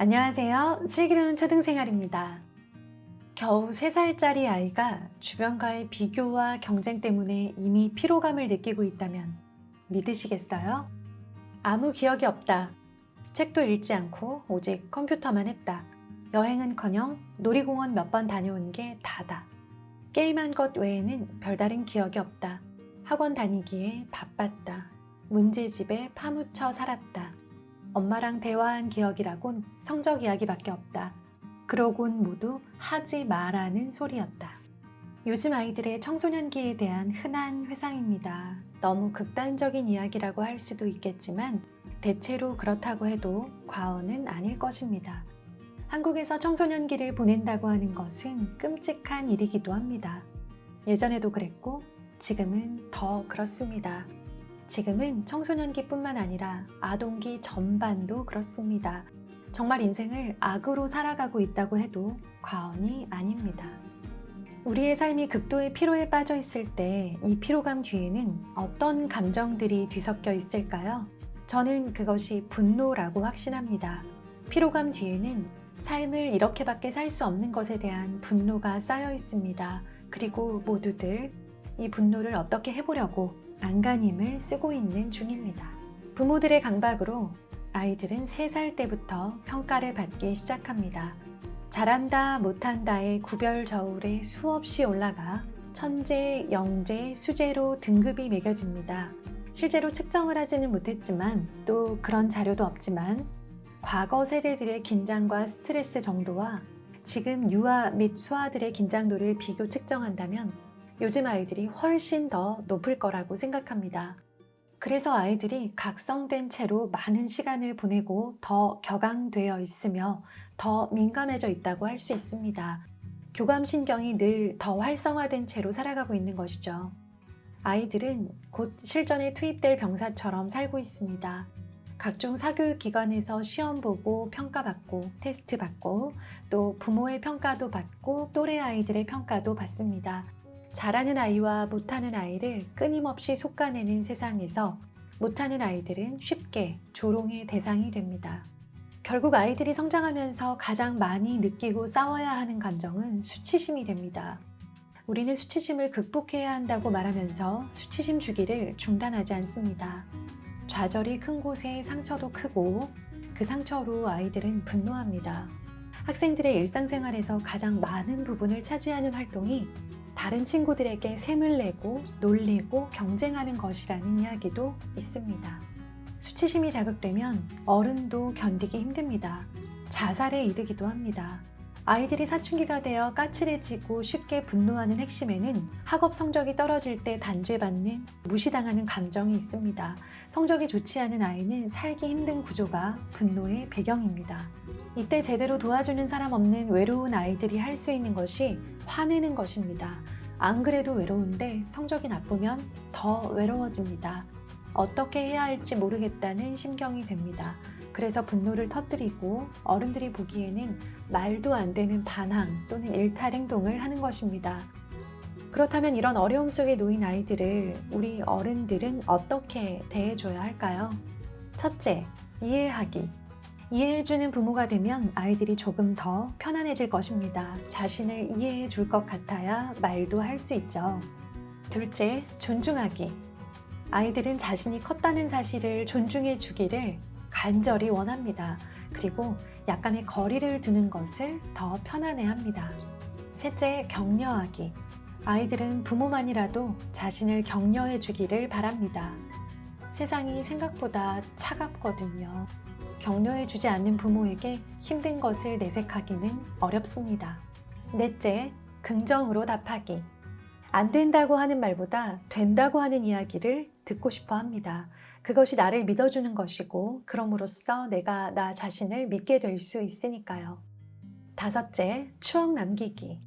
안녕하세요. 슬기로운 초등생활입니다. 겨우 3살짜리 아이가 주변과의 비교와 경쟁 때문에 이미 피로감을 느끼고 있다면 믿으시겠어요? 아무 기억이 없다. 책도 읽지 않고 오직 컴퓨터만 했다. 여행은커녕 놀이공원 몇 번 다녀온 게 다다. 게임한 것 외에는 별다른 기억이 없다. 학원 다니기에 바빴다. 문제집에 파묻혀 살았다. 엄마랑 대화한 기억이라곤 성적 이야기밖에 없다. 그러곤 모두 하지 마라는 소리였다. 요즘 아이들의 청소년기에 대한 흔한 회상입니다. 너무 극단적인 이야기라고 할 수도 있겠지만 대체로 그렇다고 해도 과언은 아닐 것입니다. 한국에서 청소년기를 보낸다고 하는 것은 끔찍한 일이기도 합니다. 예전에도 그랬고 지금은 더 그렇습니다. 지금은 청소년기뿐만 아니라 아동기 전반도 그렇습니다. 정말 인생을 악으로 살아가고 있다고 해도 과언이 아닙니다. 우리의 삶이 극도의 피로에 빠져 있을 때 이 피로감 뒤에는 어떤 감정들이 뒤섞여 있을까요? 저는 그것이 분노라고 확신합니다. 피로감 뒤에는 삶을 이렇게밖에 살 수 없는 것에 대한 분노가 쌓여 있습니다. 그리고 모두들 이 분노를 어떻게 해보려고 안간힘을 쓰고 있는 중입니다. 부모들의 강박으로 아이들은 3살 때부터 평가를 받기 시작합니다. 잘한다, 못한다의 구별 저울에 수없이 올라가 천재, 영재, 수재로 등급이 매겨집니다. 실제로 측정을 하지는 못했지만 또 그런 자료도 없지만 과거 세대들의 긴장과 스트레스 정도와 지금 유아 및 소아들의 긴장도를 비교 측정한다면 요즘 아이들이 훨씬 더 높을 거라고 생각합니다. 그래서 아이들이 각성된 채로 많은 시간을 보내고 더 격앙되어 있으며 더 민감해져 있다고 할 수 있습니다. 교감신경이 늘 더 활성화된 채로 살아가고 있는 것이죠. 아이들은 곧 실전에 투입될 병사처럼 살고 있습니다. 각종 사교육기관에서 시험 보고 평가받고 테스트 받고 또 부모의 평가도 받고 또래 아이들의 평가도 받습니다. 잘하는 아이와 못하는 아이를 끊임없이 솎아내는 세상에서 못하는 아이들은 쉽게 조롱의 대상이 됩니다. 결국 아이들이 성장하면서 가장 많이 느끼고 싸워야 하는 감정은 수치심이 됩니다. 우리는 수치심을 극복해야 한다고 말하면서 수치심 주기를 중단하지 않습니다. 좌절이 큰 곳에 상처도 크고 그 상처로 아이들은 분노합니다. 학생들의 일상생활에서 가장 많은 부분을 차지하는 활동이 다른 친구들에게 샘을 내고 놀리고 경쟁하는 것이라는 이야기도 있습니다. 수치심이 자극되면 어른도 견디기 힘듭니다. 자살에 이르기도 합니다. 아이들이 사춘기가 되어 까칠해지고 쉽게 분노하는 핵심에는 학업 성적이 떨어질 때 단죄받는, 무시당하는 감정이 있습니다. 성적이 좋지 않은 아이는 살기 힘든 구조가 분노의 배경입니다. 이때 제대로 도와주는 사람 없는 외로운 아이들이 할 수 있는 것이 화내는 것입니다. 안 그래도 외로운데 성적이 나쁘면 더 외로워집니다. 어떻게 해야 할지 모르겠다는 심경이 됩니다. 그래서 분노를 터뜨리고 어른들이 보기에는 말도 안 되는 반항 또는 일탈 행동을 하는 것입니다. 그렇다면 이런 어려움 속에 놓인 아이들을 우리 어른들은 어떻게 대해줘야 할까요? 첫째, 이해하기. 이해해주는 부모가 되면 아이들이 조금 더 편안해질 것입니다. 자신을 이해해 줄 것 같아야 말도 할 수 있죠. 둘째, 존중하기. 아이들은 자신이 컸다는 사실을 존중해 주기를 간절히 원합니다. 그리고 약간의 거리를 두는 것을 더 편안해합니다. 셋째, 격려하기. 아이들은 부모만이라도 자신을 격려해 주기를 바랍니다. 세상이 생각보다 차갑거든요. 격려해 주지 않는 부모에게 힘든 것을 내색하기는 어렵습니다. 넷째, 긍정으로 답하기. 안 된다고 하는 말보다 된다고 하는 이야기를 듣고 싶어 합니다. 그것이 나를 믿어주는 것이고 그럼으로써 내가 나 자신을 믿게 될 수 있으니까요. 다섯째, 추억 남기기.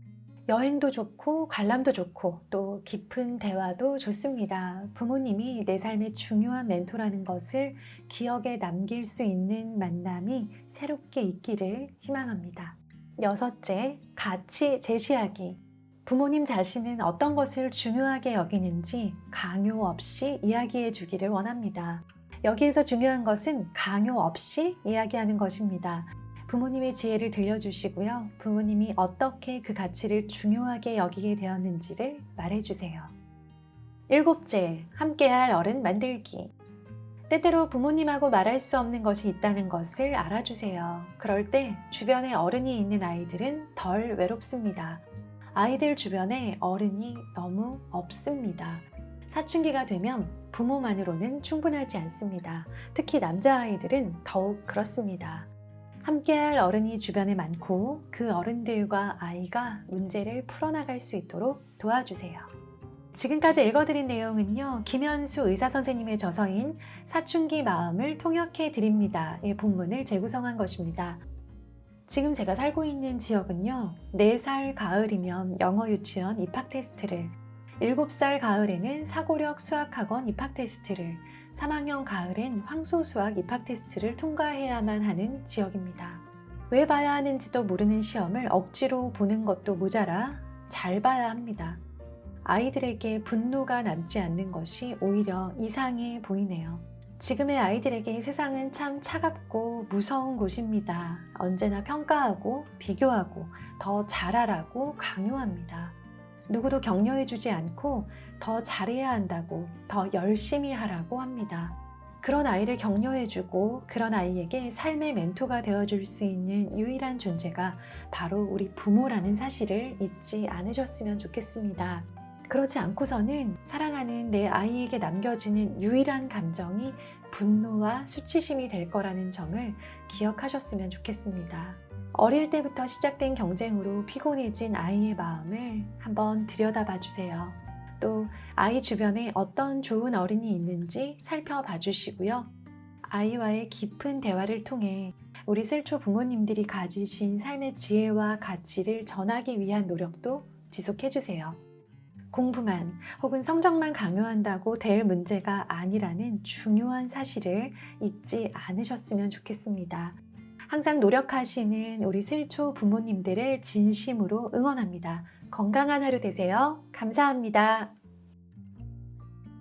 여행도 좋고 관람도 좋고 또 깊은 대화도 좋습니다. 부모님이 내 삶의 중요한 멘토라는 것을 기억에 남길 수 있는 만남이 새롭게 있기를 희망합니다. 여섯째, 가치 제시하기. 부모님 자신은 어떤 것을 중요하게 여기는지 강요 없이 이야기해 주기를 원합니다. 여기에서 중요한 것은 강요 없이 이야기하는 것입니다. 부모님의 지혜를 들려주시고요. 부모님이 어떻게 그 가치를 중요하게 여기게 되었는지를 말해주세요. 7째, 함께할 어른 만들기. 때때로 부모님하고 말할 수 없는 것이 있다는 것을 알아주세요. 그럴 때 주변에 어른이 있는 아이들은 덜 외롭습니다. 아이들 주변에 어른이 너무 없습니다. 사춘기가 되면 부모만으로는 충분하지 않습니다. 특히 남자아이들은 더욱 그렇습니다. 함께할 어른이 주변에 많고 그 어른들과 아이가 문제를 풀어나갈 수 있도록 도와주세요. 지금까지 읽어드린 내용은요, 김현수 의사선생님의 저서인 사춘기 마음을 통역해 드립니다의 본문을 재구성한 것입니다. 지금 제가 살고 있는 지역은요, 4살 가을이면 영어 유치원 입학 테스트를, 7살 가을에는 사고력 수학학원 입학 테스트를, 3학년 가을엔 황소수학 입학 테스트를 통과해야만 하는 지역입니다. 왜 봐야 하는지도 모르는 시험을 억지로 보는 것도 모자라 잘 봐야 합니다. 아이들에게 분노가 남지 않는 것이 오히려 이상해 보이네요. 지금의 아이들에게 세상은 참 차갑고 무서운 곳입니다. 언제나 평가하고 비교하고 더 잘하라고 강요합니다. 누구도 격려해주지 않고 더 잘해야 한다고, 더 열심히 하라고 합니다. 그런 아이를 격려해주고 그런 아이에게 삶의 멘토가 되어줄 수 있는 유일한 존재가 바로 우리 부모라는 사실을 잊지 않으셨으면 좋겠습니다. 그렇지 않고서는 사랑하는 내 아이에게 남겨지는 유일한 감정이 분노와 수치심이 될 거라는 점을 기억하셨으면 좋겠습니다. 어릴 때부터 시작된 경쟁으로 피곤해진 아이의 마음을 한번 들여다봐 주세요. 또 아이 주변에 어떤 좋은 어른이 있는지 살펴봐 주시고요. 아이와의 깊은 대화를 통해 우리 슬초 부모님들이 가지신 삶의 지혜와 가치를 전하기 위한 노력도 지속해 주세요. 공부만 혹은 성적만 강요한다고 될 문제가 아니라는 중요한 사실을 잊지 않으셨으면 좋겠습니다. 항상 노력하시는 우리 슬초 부모님들을 진심으로 응원합니다. 건강한 하루 되세요. 감사합니다.